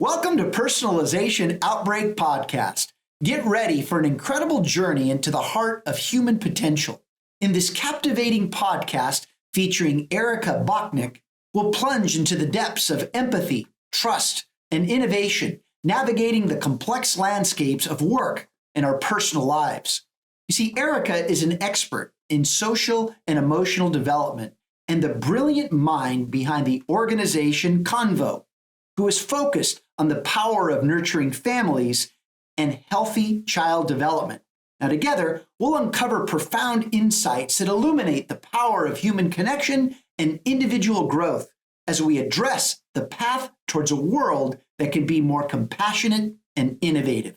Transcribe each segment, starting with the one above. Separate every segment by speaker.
Speaker 1: Welcome to Personalization Outbreak Podcast. Get ready for an incredible journey into the heart of human potential. In this captivating podcast featuring Erika Bocknek, we'll plunge into the depths of empathy, trust, and innovation, navigating the complex landscapes of work and our personal lives. You see, Erika is an expert in social and emotional development and the brilliant mind behind the organization Convo, who is focused on the power of nurturing families and healthy child development. Now, together, we'll uncover profound insights that illuminate the power of human connection and individual growth as we address the path towards a world that can be more compassionate and innovative.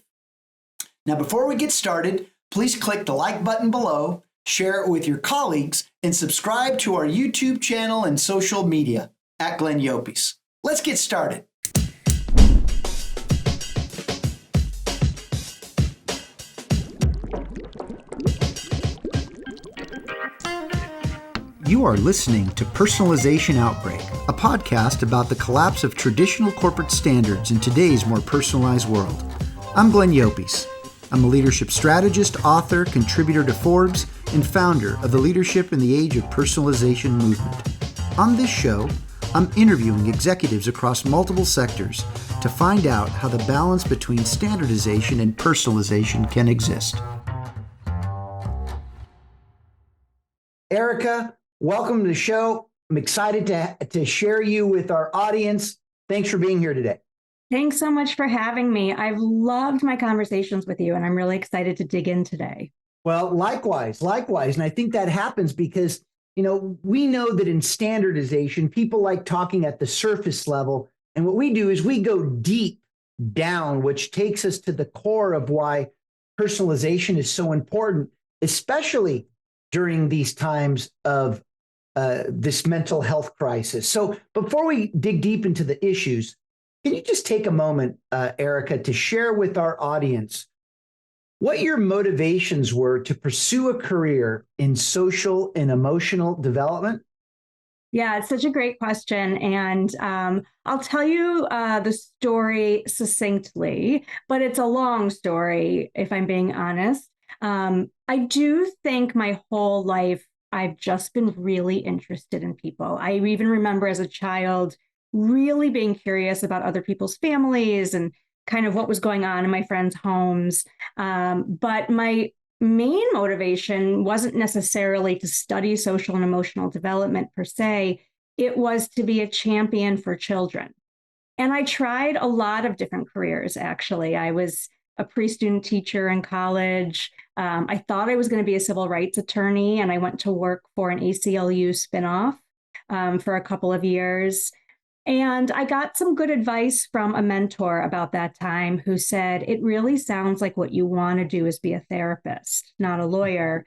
Speaker 1: Now, before we get started, please click the like button below, share it with your colleagues, and subscribe to our YouTube channel and social media at Glenn Yopes. Let's get started. You are listening to Personalization Outbreak, a podcast about the collapse of traditional corporate standards in today's more personalized world. I'm Glenn Yopes. I'm a leadership strategist, author, contributor to Forbes, and founder of the Leadership in the Age of Personalization movement. On this show, I'm interviewing executives across multiple sectors to find out how the balance between standardization and personalization can exist. Erika, welcome to the show. I'm excited to share you with our audience. Thanks for being here today.
Speaker 2: Thanks so much for having me. I've loved my conversations with you, and I'm really excited to dig in today.
Speaker 1: Well, likewise. And I think that happens because, we know that in standardization, people like talking at the surface level. And what we do is we go deep down, which takes us to the core of why personalization is so important, especially during these times of this mental health crisis. So before we dig deep into the issues, can you just take a moment, Erika, to share with our audience what your motivations were to pursue a career in social and emotional development?
Speaker 2: Yeah, it's such a great question. And I'll tell you the story succinctly, but it's a long story, if I'm being honest. I do think my whole life, I've just been really interested in people. I even remember as a child really being curious about other people's families and kind of what was going on in my friends' homes. But my main motivation wasn't necessarily to study social and emotional development per se. It was to be a champion for children. And I tried a lot of different careers, actually. I was a pre-student teacher in college. I thought I was going to be a civil rights attorney, and I went to work for an ACLU spinoff for a couple of years. And I got some good advice from a mentor about that time who said, it really sounds like what you want to do is be a therapist, not a lawyer.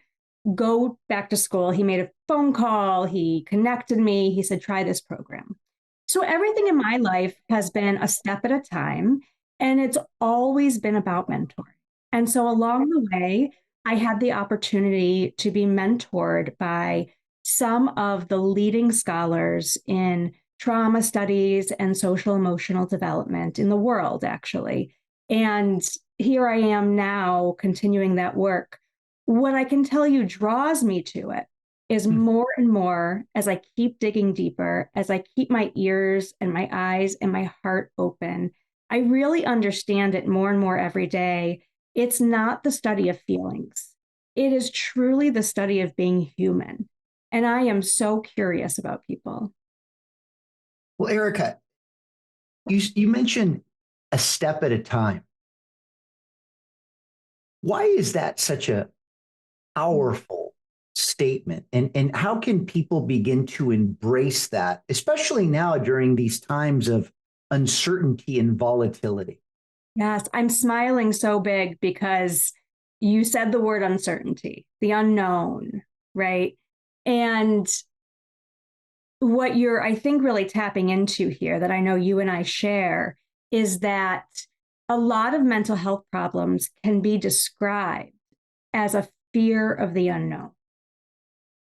Speaker 2: Go back to school. He made a phone call. He connected me. He said, try this program. So everything in my life has been a step at a time, and it's always been about mentoring. And so along the way, I had the opportunity to be mentored by some of the leading scholars in trauma studies and social emotional development in the world, actually. And here I am now continuing that work. What I can tell you draws me to it is more and more as I keep digging deeper, as I keep my ears and my eyes and my heart open, I really understand it more and more every day. It's not the study of feelings. It is truly the study of being human. And I am so curious about people.
Speaker 1: Well, Erika, you mentioned a step at a time. Why is that such a powerful statement? And how can people begin to embrace that, especially now during these times of uncertainty and volatility?
Speaker 2: Yes, I'm smiling so big because you said the word uncertainty, the unknown, right? And what you're, I think, really tapping into here that I know you and I share is that a lot of mental health problems can be described as a fear of the unknown.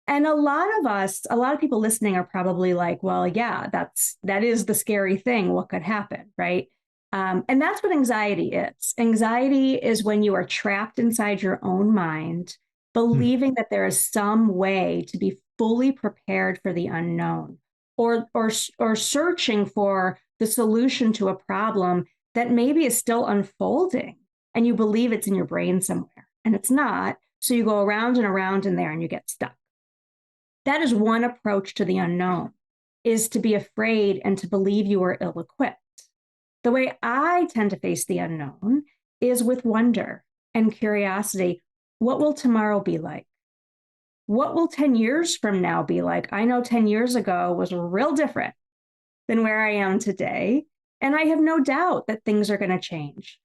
Speaker 2: And a lot of people listening are probably like, well, yeah, that is the scary thing. What could happen, right? And that's what anxiety is. Anxiety is when you are trapped inside your own mind, believing that there is some way to be fully prepared for the unknown, or searching for the solution to a problem that maybe is still unfolding, and you believe it's in your brain somewhere, and it's not. So you go around and around in there and you get stuck. That is one approach to the unknown, is to be afraid and to believe you are ill-equipped. The way I tend to face the unknown is with wonder and curiosity. What will tomorrow be like? What will 10 years from now be like? I know 10 years ago was real different than where I am today. And I have no doubt that things are going to change.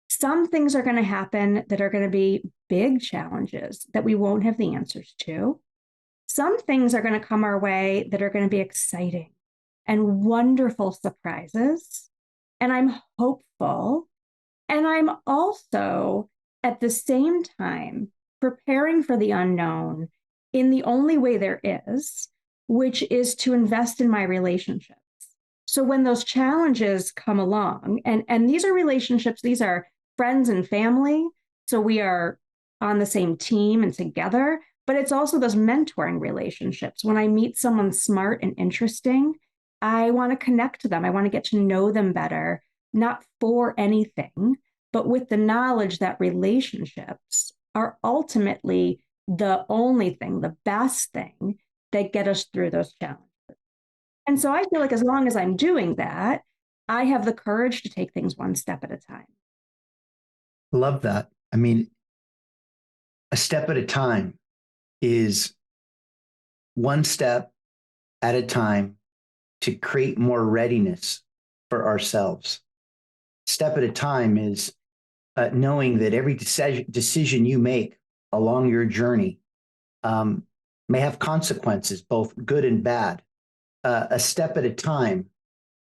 Speaker 2: Some things are going to happen that are going to be big challenges that we won't have the answers to. Some things are going to come our way that are going to be exciting and wonderful surprises. And I'm hopeful. And I'm also, at the same time, preparing for the unknown in the only way there is, which is to invest in my relationships. So when those challenges come along, and these are relationships, these are friends and family, so we are on the same team and together, but it's also those mentoring relationships. When I meet someone smart and interesting, I want to connect to them. I want to get to know them better, not for anything, but with the knowledge that relationships are ultimately the only thing, the best thing that get us through those challenges. And so I feel like as long as I'm doing that, I have the courage to take things one step at a time.
Speaker 1: Love that. I mean, a step at a time is one step at a time to create more readiness for ourselves. Step at a time is knowing that every decision you make along your journey may have consequences, both good and bad. A step at a time,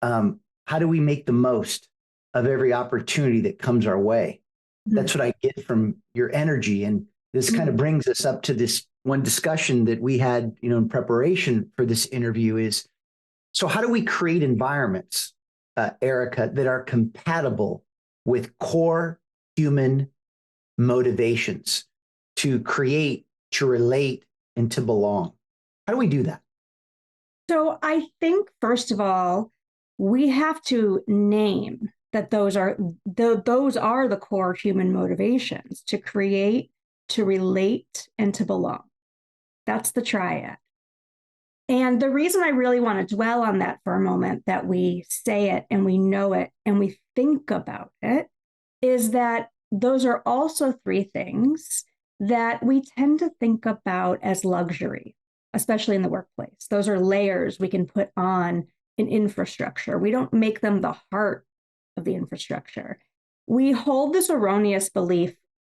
Speaker 1: how do we make the most of every opportunity that comes our way? Mm-hmm. That's what I get from your energy. And this kind of brings us up to this one discussion that we had, in preparation for this interview is, so how do we create environments, Erika, that are compatible with core human motivations to create, to relate, and to belong? How do we do that?
Speaker 2: So I think, first of all, we have to name that those are the core human motivations: to create, to relate, and to belong. That's the triad. And the reason I really want to dwell on that for a moment, that we say it and we know it and we think about it, is that those are also three things that we tend to think about as luxury, especially in the workplace. Those are layers we can put on an infrastructure. We don't make them the heart of the infrastructure. We hold this erroneous belief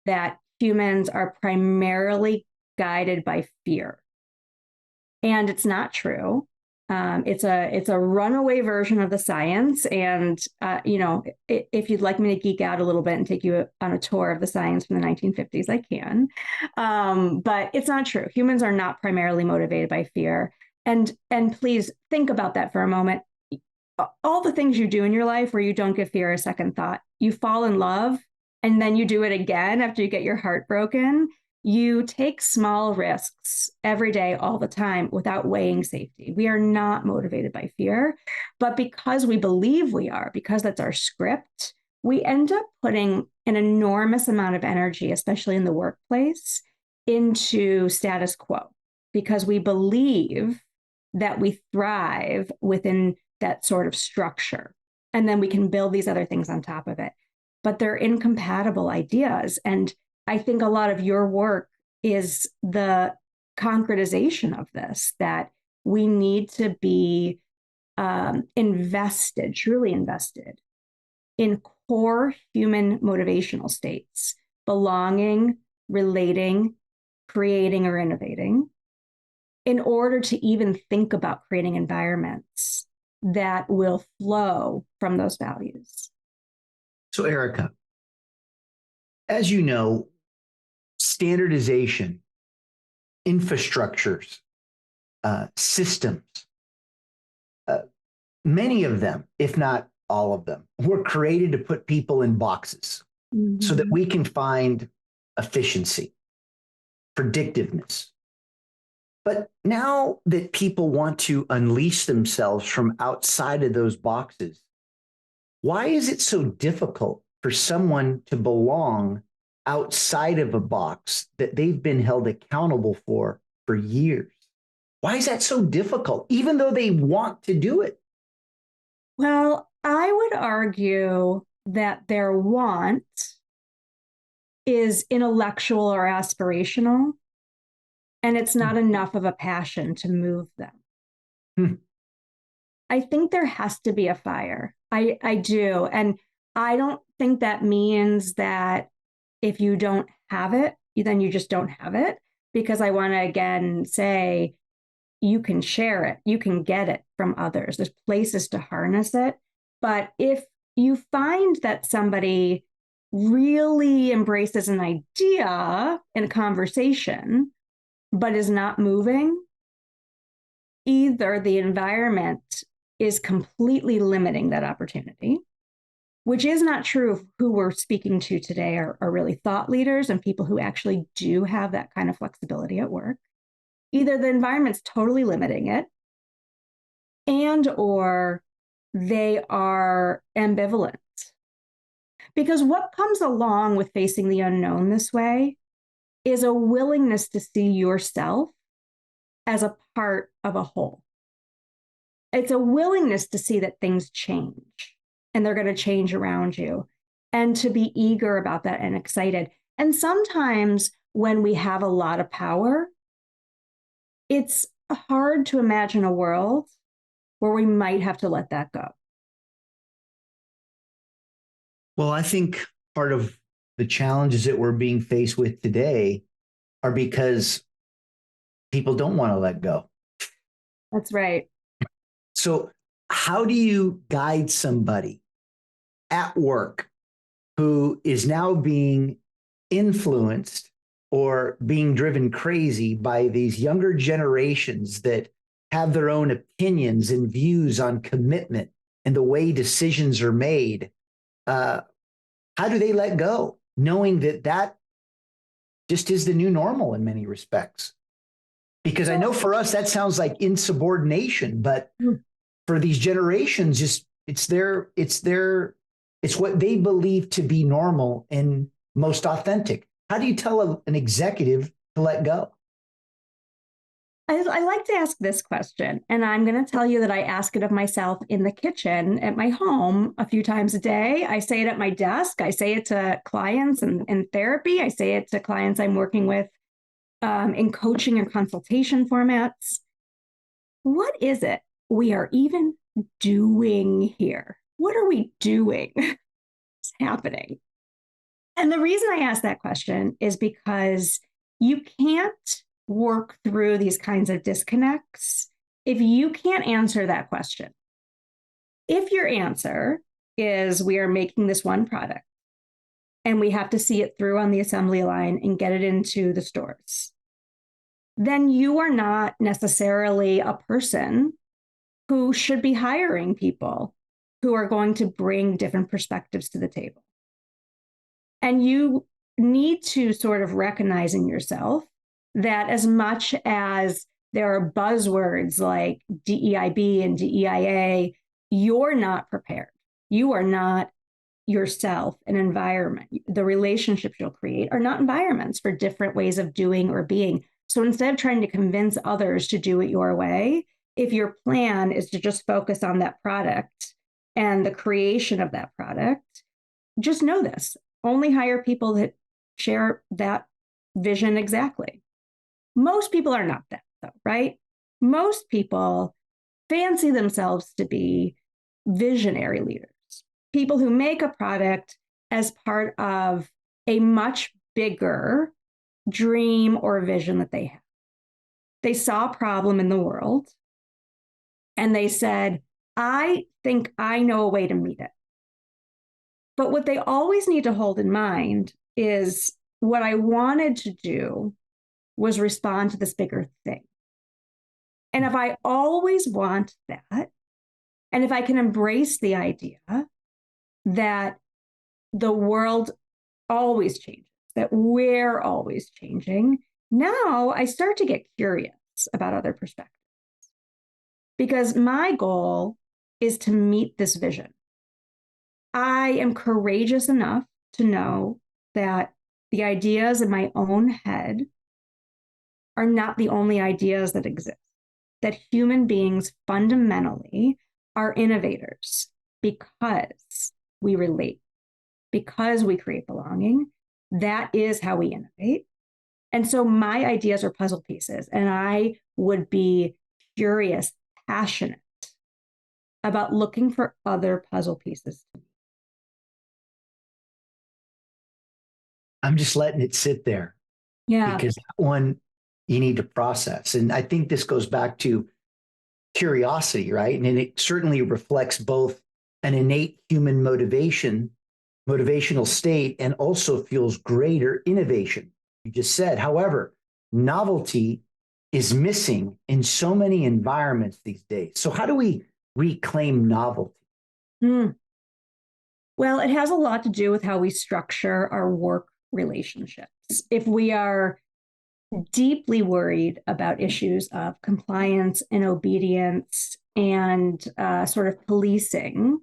Speaker 2: that humans are primarily guided by fear. And it's not true. It's a runaway version of the science. And, if you'd like me to geek out a little bit and take you on a tour of the science from the 1950s, I can. But it's not true. Humans are not primarily motivated by fear. And please think about that for a moment. All the things you do in your life where you don't give fear a second thought, you fall in love and then you do it again after you get your heart broken. You take small risks every day, all the time, without weighing safety. We are not motivated by fear, but because we believe we are, because that's our script, we end up putting an enormous amount of energy, especially in the workplace, into status quo, because we believe that we thrive within that sort of structure. And then we can build these other things on top of it. But they're incompatible ideas. And I think a lot of your work is the concretization of this, that we need to be invested, truly invested in core human motivational states: belonging, relating, creating, or innovating, in order to even think about creating environments that will flow from those values.
Speaker 1: So, Erika, as you know, standardization, infrastructures, systems, many of them, if not all of them. We're created to put people in boxes so that we can find efficiency, predictiveness. But now that people want to unleash themselves from outside of those boxes, why is it so difficult for someone to belong outside of a box that they've been held accountable for years? Why is that so difficult, even though they want to do it?
Speaker 2: Well, I would argue that their want is intellectual or aspirational, and it's not enough of a passion to move them. I think there has to be a fire. I do. And I don't think that means that if you don't have it, then you just don't have it. Because I want to again say, you can share it, you can get it from others. There's places to harness it. But if you find that somebody really embraces an idea in a conversation, but is not moving, either the environment is completely limiting that opportunity, which is not true of who we're speaking to today are really thought leaders and people who actually do have that kind of flexibility at work. Either the environment's totally limiting it, and or they are ambivalent. Because what comes along with facing the unknown this way is a willingness to see yourself as a part of a whole. It's a willingness to see that things change and they're going to change around you, and to be eager about that and excited. And sometimes when we have a lot of power, it's hard to imagine a world where we might have to let that go.
Speaker 1: Well, I think part of the challenges that we're being faced with today are because people don't want to let go.
Speaker 2: That's right.
Speaker 1: So how do you guide somebody at work who is now being influenced or being driven crazy by these younger generations that have their own opinions and views on commitment and the way decisions are made? How do they let go, knowing that that just is the new normal in many respects? Because I know for us, that sounds like insubordination, but for these generations, just it's what they believe to be normal and most authentic. How do you tell an executive to let go?
Speaker 2: I like to ask this question, and I'm going to tell you that I ask it of myself in the kitchen at my home a few times a day. I say it at my desk. I say it to clients in therapy. I say it to clients I'm working with in coaching and consultation formats. What is it we are even doing here? What are we doing? What's happening? And the reason I ask that question is because you can't work through these kinds of disconnects if you can't answer that question. If your answer is we are making this one product and we have to see it through on the assembly line and get it into the stores, then you are not necessarily a person who should be hiring people who are going to bring different perspectives to the table. And you need to sort of recognize in yourself that as much as there are buzzwords like DEIB and DEIA, you're not prepared. You are not yourself an environment. The relationships you'll create are not environments for different ways of doing or being. So instead of trying to convince others to do it your way, if your plan is to just focus on that product and the creation of that product, just know this: only hire people that share that vision exactly. Most people are not that, though, right? Most people fancy themselves to be visionary leaders, people who make a product as part of a much bigger dream or vision that they have. They saw a problem in the world and they said, I think I know a way to meet it. But what they always need to hold in mind is what I wanted to do was respond to this bigger thing. And if I always want that, And if I can embrace the idea that the world always changes, that we're always changing, now I start to get curious about other perspectives. Because my goal is to meet this vision. I am courageous enough to know that the ideas in my own head are not the only ideas that exist, that human beings fundamentally are innovators because we relate, because we create belonging. That is how we innovate. And so my ideas are puzzle pieces, and I would be curious, passionate about looking for other puzzle pieces.
Speaker 1: I'm just letting it sit there.
Speaker 2: Yeah.
Speaker 1: Because that one you need to process. And I think this goes back to curiosity, right? And it certainly reflects both an innate human motivational state, and also fuels greater innovation. You just said, however, novelty is missing in so many environments these days. So how do we reclaim novelty?
Speaker 2: Well, it has a lot to do with how we structure our work relationships. If we are deeply worried about issues of compliance and obedience and sort of policing,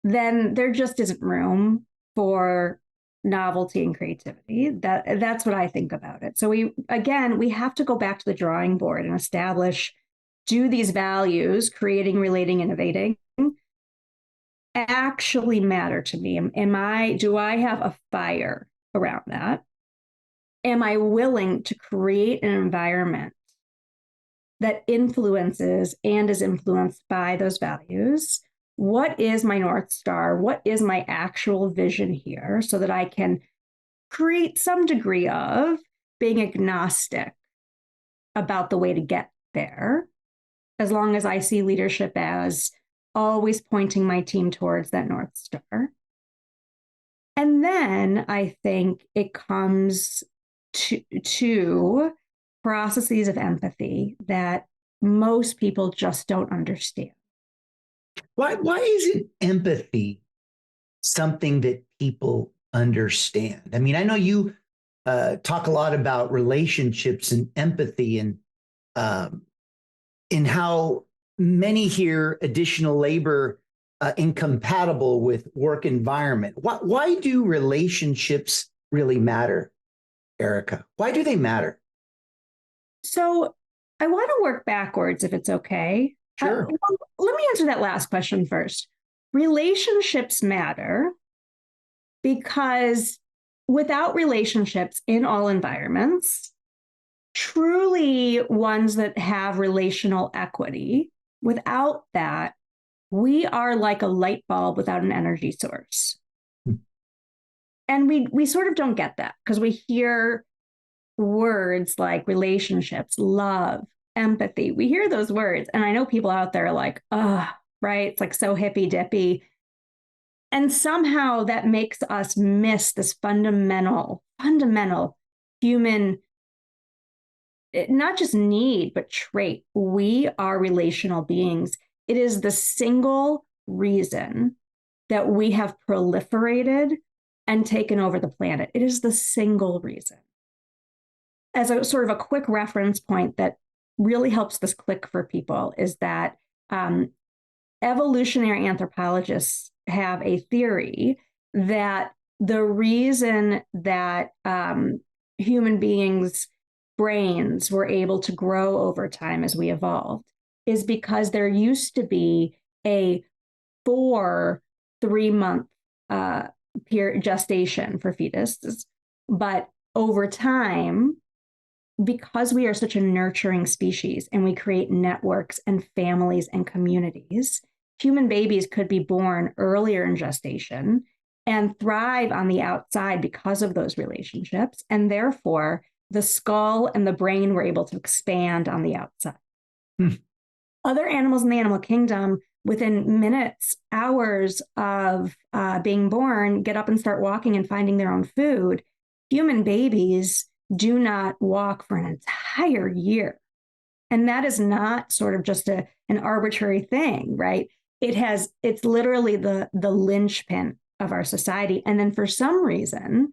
Speaker 2: then there just isn't room for novelty and creativity. That's what I think about it. So we have to go back to the drawing board and establish, do these values, creating, relating, innovating, actually matter to me? Do I have a fire around that? Am I willing to create an environment that influences and is influenced by those values? What is my North Star? What is my actual vision here, so that I can create some degree of being agnostic about the way to get there, as long as I see leadership as always pointing my team towards that North Star? And then I think it comes to processes of empathy that most people just don't understand.
Speaker 1: Why isn't empathy something that people understand? I mean, I know you talk a lot about relationships and empathy, and in how many hear additional labor incompatible with work environment. Why do relationships really matter, Erika? Why do they matter?
Speaker 2: So I want to work backwards, if it's okay.
Speaker 1: Sure.
Speaker 2: Let me answer that last question first. Relationships matter because without relationships in all environments, truly ones that have relational equity, without that, we are like a light bulb without an energy source. And we sort of don't get that, because we hear words like relationships, love, empathy. We hear those words. And I know people out there are like, oh, right. It's like so hippy dippy. And somehow that makes us miss this fundamental human, not just need, but trait. We are relational beings. It is the single reason that we have proliferated and taken over the planet. It is the single reason. As a sort of a quick reference point that really helps this click for people is that evolutionary anthropologists have a theory that the reason that human beings' brains were able to grow over time as we evolved is because there used to be a 3-month gestation for fetuses. But over time, because we are such a nurturing species and we create networks and families and communities, human babies could be born earlier in gestation and thrive on the outside because of those relationships. And therefore, the skull and the brain were able to expand on the outside. Other animals in the animal kingdom, within minutes, hours of being born, get up and start walking and finding their own food. Human babies do not walk for an entire year. And that is not sort of just an arbitrary thing, right? it's literally the linchpin of our society. And then for some reason,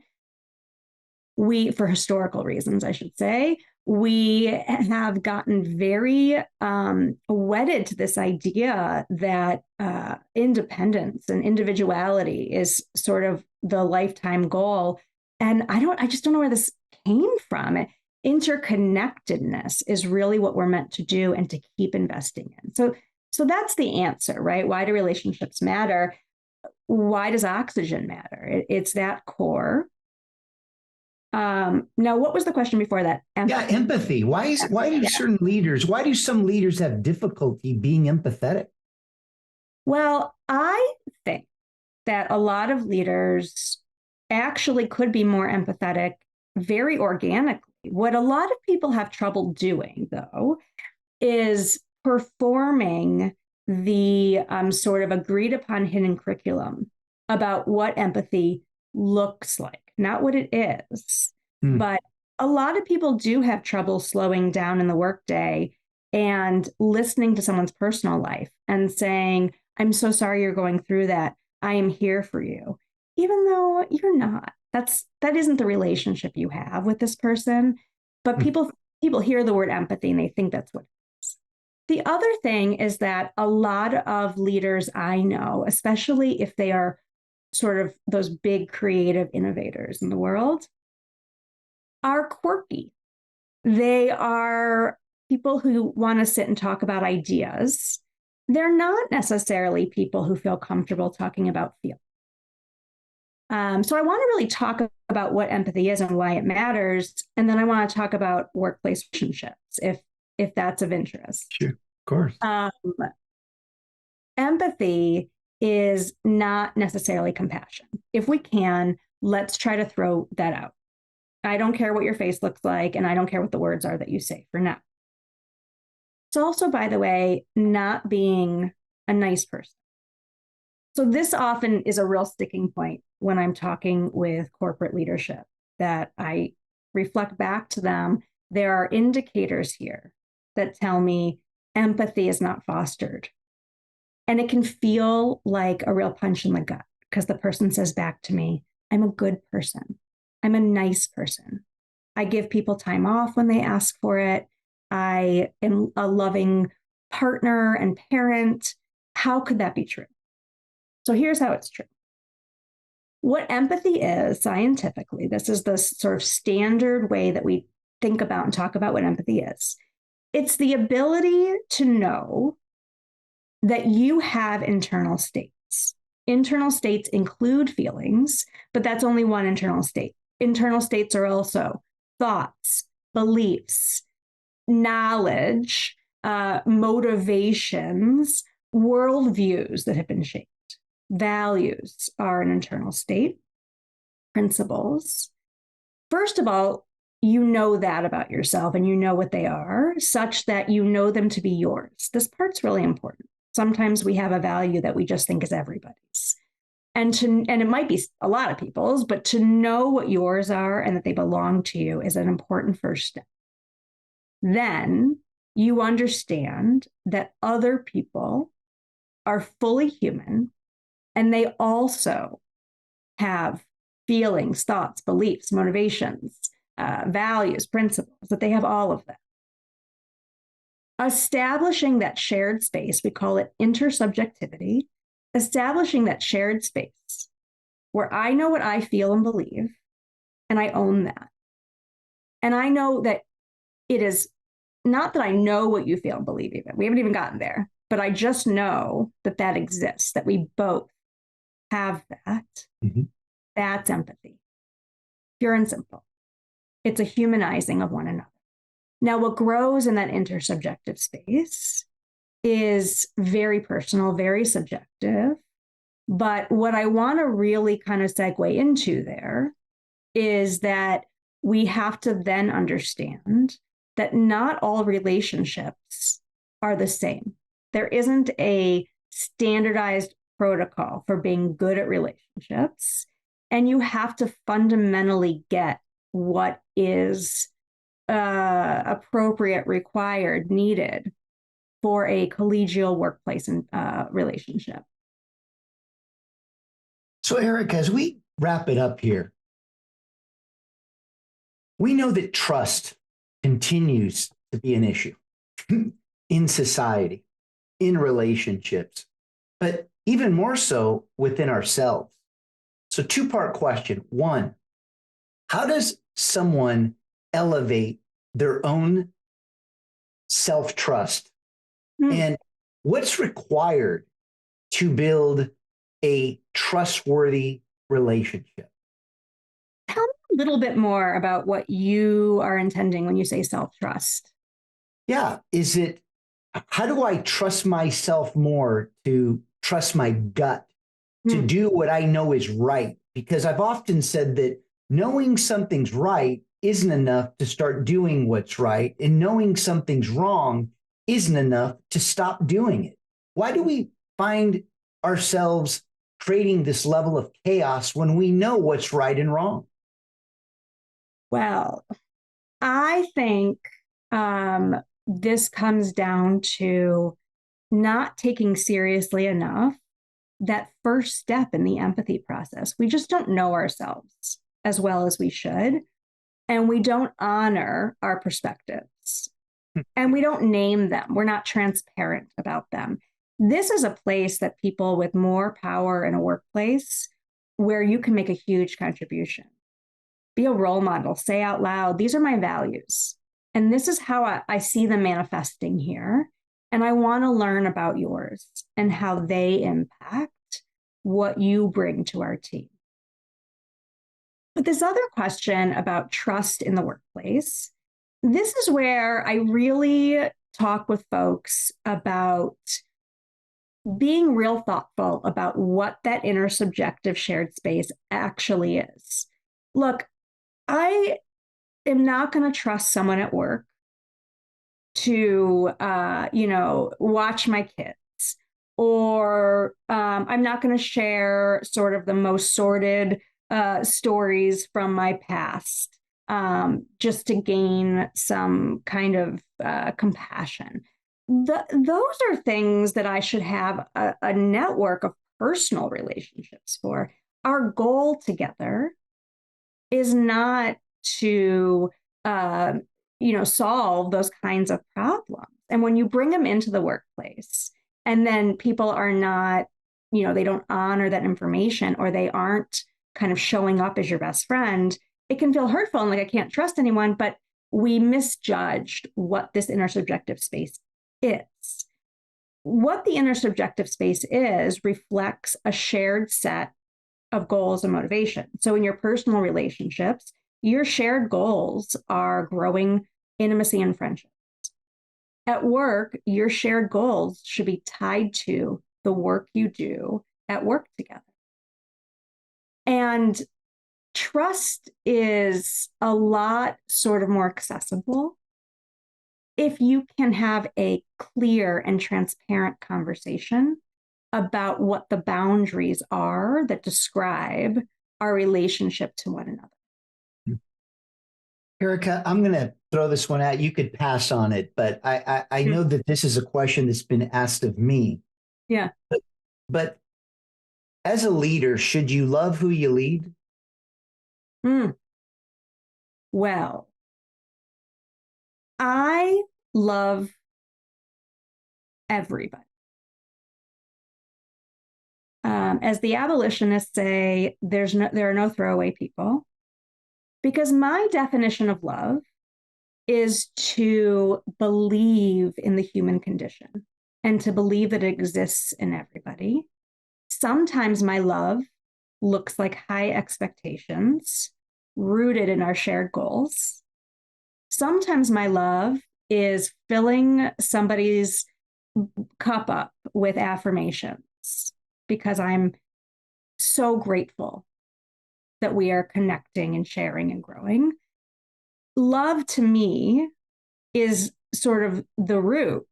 Speaker 2: for historical reasons, I should say, we have gotten very wedded to this idea that independence and individuality is sort of the lifetime goal. And I just don't know where this came from. Interconnectedness is really what we're meant to do and to keep investing in. So that's the answer, right? Why do relationships matter? Why does oxygen matter? It's that core. Now, what was the question before that?
Speaker 3: Empathy. Empathy. Why do some leaders have difficulty being empathetic?
Speaker 2: Well, I think that a lot of leaders actually could be more empathetic very organically. What a lot of people have trouble doing, though, is performing the sort of agreed upon hidden curriculum about what empathy looks like, not what it is. But a lot of people do have trouble slowing down in the workday and listening to someone's personal life and saying, I'm so sorry you're going through that. I am here for you, even though you're not. That isn't the relationship you have with this person. But people hear the word empathy and they think that's what it is. The other thing is that a lot of leaders I know, especially if they are sort of those big creative innovators in the world, are quirky. They are people who want to sit and talk about ideas. They're not necessarily people who feel comfortable talking about feelings. So I want to really talk about what empathy is and why it matters. And then I want to talk about workplace relationships, if that's of interest.
Speaker 3: Sure, of course.
Speaker 2: Empathy is not necessarily compassion. If we can, let's try to throw that out. I don't care what your face looks like, and I don't care what the words are that you say for now. It's also, by the way, not being a nice person. So this often is a real sticking point when I'm talking with corporate leadership, that I reflect back to them. There are indicators here that tell me empathy is not fostered. And it can feel like a real punch in the gut because the person says back to me, I'm a good person. I'm a nice person. I give people time off when they ask for it. I am a loving partner and parent. How could that be true? So here's how it's true. What empathy is scientifically, this is the sort of standard way that we think about and talk about what empathy is. It's the ability to know that you have internal states. Internal states include feelings, but that's only one internal state. Internal states are also thoughts, beliefs, knowledge, motivations, worldviews that have been shaped. Values are an internal state. Principles. First of all, you know that about yourself and you know what they are, such that you know them to be yours. This part's really important. Sometimes we have a value that we just think is everybody's. And it might be a lot of people's, but to know what yours are and that they belong to you is an important first step. Then you understand that other people are fully human and they also have feelings, thoughts, beliefs, motivations, values, principles, that they have all of them. Establishing that shared space, we call it intersubjectivity, establishing that shared space where I know what I feel and believe, and I own that. And I know that it is not that I know what you feel and believe even. We haven't even gotten there, but I just know that that exists, that we both have that. Mm-hmm. That's empathy. Pure and simple. It's a humanizing of one another. Now, what grows in that intersubjective space is very personal, very subjective. But what I want to really kind of segue into there is that we have to then understand that not all relationships are the same. There isn't a standardized protocol for being good at relationships. And you have to fundamentally get what is appropriate, required, needed for a collegial workplace and relationship.
Speaker 3: So, Erika, as we wrap it up here, we know that trust continues to be an issue in society, in relationships, but even more so within ourselves. So, two-part question. One, how does someone elevate their own self-trust? And what's required to build a trustworthy relationship?
Speaker 2: Tell me a little bit more about what you are intending when you say self-trust.
Speaker 3: Yeah. How do I trust myself more to trust my gut to do what I know is right? Because I've often said that knowing something's right isn't enough to start doing what's right, and knowing something's wrong isn't enough to stop doing it. Why do we find ourselves creating this level of chaos when we know what's right and wrong?
Speaker 2: Well, I think this comes down to not taking seriously enough that first step in the empathy process. We just don't know ourselves as well as we should, and we don't honor our perspectives, and we don't name them. We're not transparent about them. This is a place that people with more power in a workplace where you can make a huge contribution. Be a role model, say out loud, these are my values. And this is how I see them manifesting here. And I want to learn about yours and how they impact what you bring to our team. But this other question about trust in the workplace, this is where I really talk with folks about being real thoughtful about what that intersubjective shared space actually is. Look, I am not going to trust someone at work to, watch my kids, or I'm not going to share sort of the most sordid stories from my past just to gain some kind of compassion. Those are things that I should have a network of personal relationships for. Our goal together is not to, solve those kinds of problems. And when you bring them into the workplace and then people are not, they don't honor that information, or they aren't kind of showing up as your best friend, it can feel hurtful and like I can't trust anyone, but we misjudged what this intersubjective space is. What the intersubjective space is reflects a shared set of goals and motivation. So in your personal relationships, your shared goals are growing intimacy and friendships. At work, your shared goals should be tied to the work you do at work together. And trust is a lot sort of more accessible if you can have a clear and transparent conversation about what the boundaries are that describe our relationship to one another.
Speaker 3: Erika, I'm going to throw this one out. You could pass on it, but I know that this is a question that's been asked of me.
Speaker 2: Yeah.
Speaker 3: But as a leader, should you love who you lead?
Speaker 2: Well, I love everybody. As the abolitionists say, there are no throwaway people, because my definition of love is to believe in the human condition and to believe that it exists in everybody. Sometimes my love looks like high expectations rooted in our shared goals. Sometimes my love is filling somebody's cup up with affirmations because I'm so grateful that we are connecting and sharing and growing. Love to me is sort of the root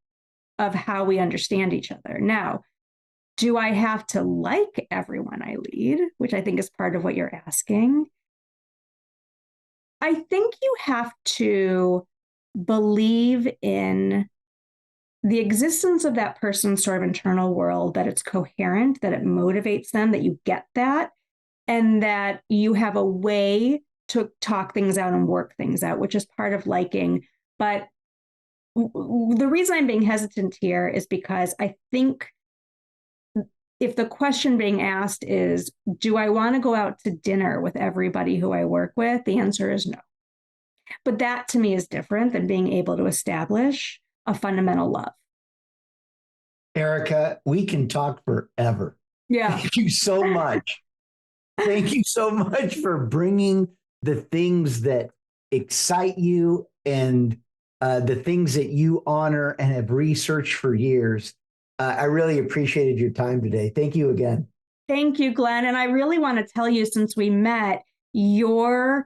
Speaker 2: of how we understand each other. Now, do I have to like everyone I lead, which I think is part of what you're asking? I think you have to believe in the existence of that person's sort of internal world, that it's coherent, that it motivates them, that you get that, and that you have a way to talk things out and work things out, which is part of liking. But the reason I'm being hesitant here is because I think if the question being asked is, do I want to go out to dinner with everybody who I work with? The answer is no. But that to me is different than being able to establish a fundamental love.
Speaker 3: Erika, we can talk forever.
Speaker 2: Yeah.
Speaker 3: Thank you so much. Thank you so much for bringing the things that excite you and the things that you honor and have researched for years. I really appreciated your time today. Thank you again.
Speaker 2: Thank you, Glenn. And I really want to tell you, since we met, your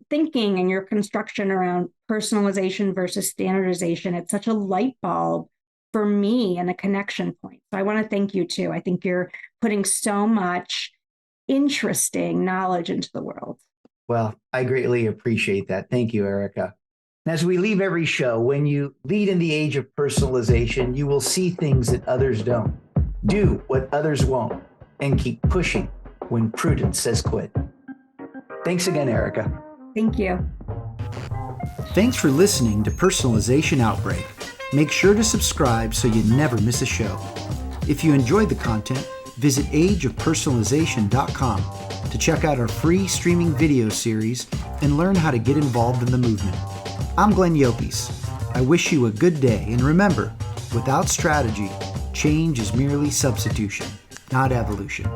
Speaker 2: thinking and your construction around personalization versus standardization, it's such a light bulb for me and a connection point. So I want to thank you too. I think you're putting so much interesting knowledge into the world.
Speaker 3: Well, I greatly appreciate that. Thank you, Erika. And as we leave every show, when you lead in the age of personalization, you will see things that others don't. Do what others won't, and keep pushing when prudence says quit. Thanks again, Erika.
Speaker 2: Thank you.
Speaker 1: Thanks for listening to Personalization Outbreak. Make sure to subscribe so you never miss a show. If you enjoyed the content, visit ageofpersonalization.com to check out our free streaming video series and learn how to get involved in the movement. I'm Glenn Yopes. I wish you a good day, and remember, without strategy, change is merely substitution, not evolution.